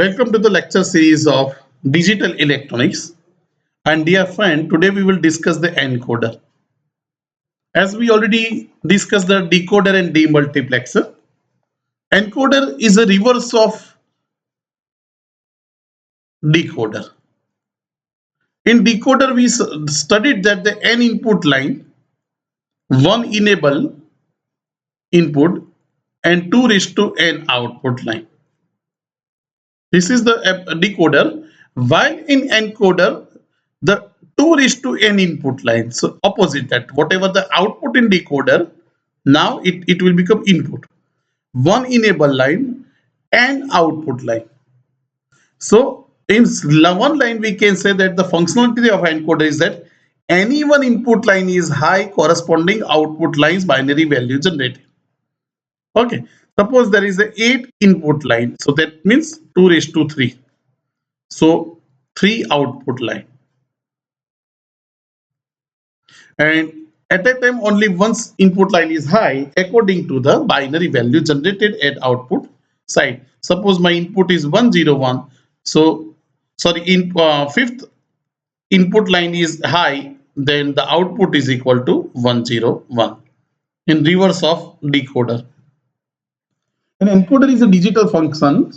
Welcome to the lecture series of digital electronics. And dear friend, today we will discuss the encoder. As we already discussed the decoder and demultiplexer, encoder is a reverse of decoder. In decoder, we studied that the n input line, one enable input, and 2 raised to n output line. This is the decoder. While in encoder, the 2 raised to n input line. So opposite that, whatever the output in decoder, now it will become input. One enable line and output line. So in one line, we can say that the functionality of encoder is that any one input line is high, corresponding output lines binary value generated. Okay. Suppose there is a 8 input line. So that means 2 raised to 3. So 3 output line. And at that time only once input line is high according to the binary value generated at output side. Suppose my input is 101. So sorry, in fifth input line is high, then the output is equal to 101 in reverse of decoder. An encoder is a digital function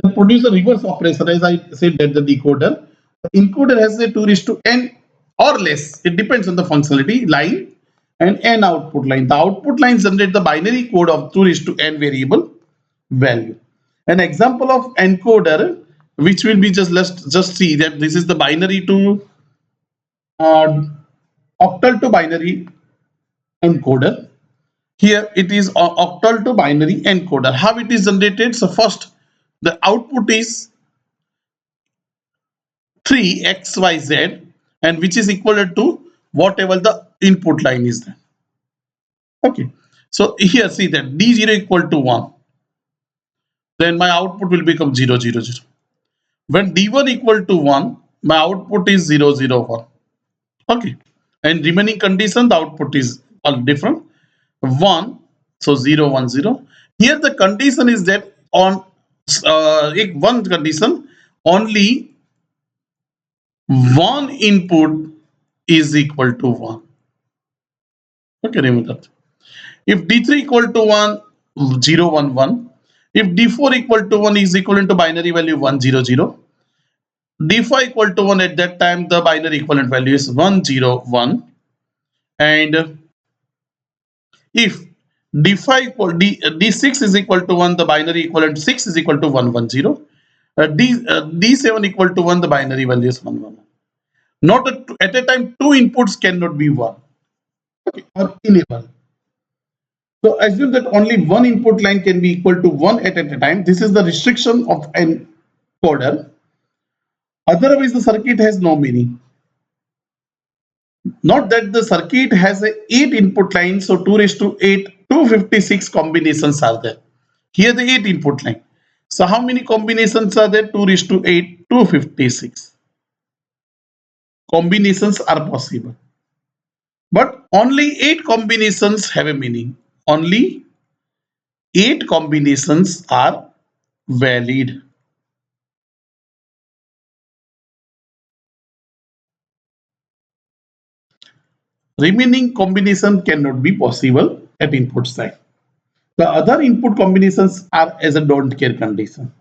that produces a reverse operation. As I said that the decoder, the encoder has a 2 raised to n or less. It depends on the functionality line and n output line. The output lines generate the binary code of 2 raised to n variable value. An example of encoder, which will be let's just see that this is the binary to octal to binary encoder. Here it is octal to binary encoder. How it is generated? So first the output is 3xyz and which is equal to whatever the input line is there. Okay. So here see that d0 equal to 1. Then my output will become 0, 0, 0. When d1 equal to 1, my output is 0, 0, 1. Okay. And remaining condition, the output is all different. 1, so 0, 1, 0. Here the condition is that on one condition, only one input is equal to 1. Okay, remember that. If d3 equal to 1, 0, 1, 1. If d4 equal to 1 is equivalent to binary value 1, 0, 0. d5 equal to 1, at that time the binary equivalent value is 1, 0, 1. And if d5 equal d6 is equal to 1, the binary equivalent 6 is equal to 1, 1, 0. D7 equal to 1, the binary value is 1, 1. Not at a time two inputs cannot be 1. Okay, or enable. So assume that only one input line can be equal to 1 at a time. This is the restriction of encoder. Otherwise, the circuit has no meaning. Not that the circuit has a 8 input line, so 2 raised to 8, 256 combinations are there. Here the 8 input line. So how many combinations are there? 2 raised to 8, 256. Combinations are possible. But only 8 combinations have a meaning. Only 8 combinations are valid. Remaining combination cannot be possible at input side. The other input combinations are as a don't care condition.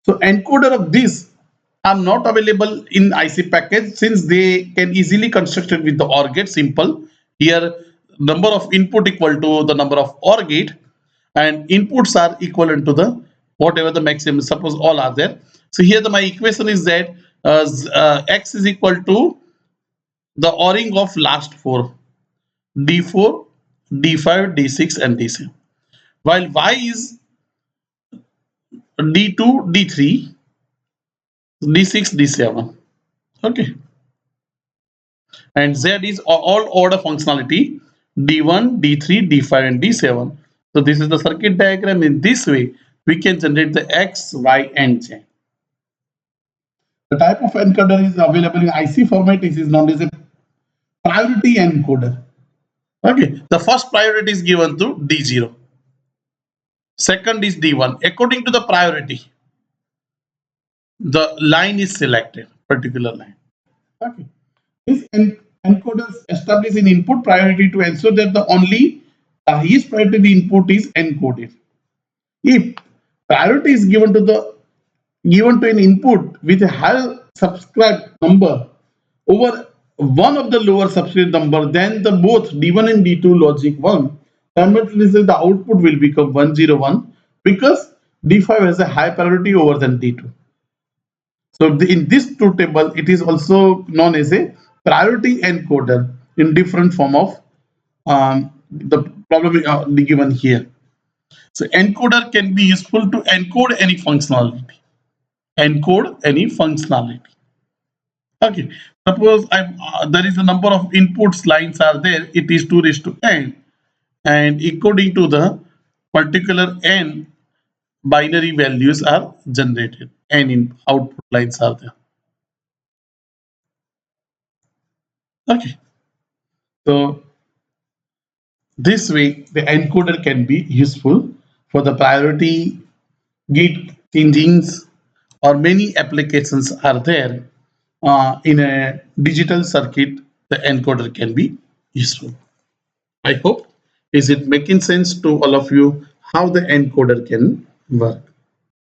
So encoder of this are not available in IC package since they can easily constructed with the OR gate. Simple. Here number of input equal to the number of OR gate and inputs are equivalent to the whatever the maximum. Suppose all are there. So here my equation is that x is equal to the ORing of last 4, d4, d5, d6 and d7, while y is d2, d3, d6, d7. Okay, and z is all order functionality d1, d3, d5 and d7. So this is the circuit diagram. In this way we can generate the x, y and z. The type of encoder is available in IC format. It is known as a priority encoder. Okay, the first priority is given to D0. Second is D1 according to the priority. the line is selected, particular line. Okay. If encoders establish an input priority to ensure that the only highest priority input is encoded. If priority is given to an input with a higher subscribed number over one of the lower subscribed number, then the both D1 and D2 logic 1, simultaneously the output will become 101 because D5 has a high priority over than D2. So in this truth table, it is also known as a priority encoder in different form of the problem given here. So encoder can be useful to encode any functionality. Encode any functionality. Okay. Suppose there is a number of inputs lines are there. It is 2 raised to n, and according to the particular n, binary values are generated. N in output lines are there. Okay. So this way, the encoder can be useful for the priority gate changings, or many applications are there in a digital circuit. The encoder can be useful. I hope is it making sense to all of you how the encoder can work.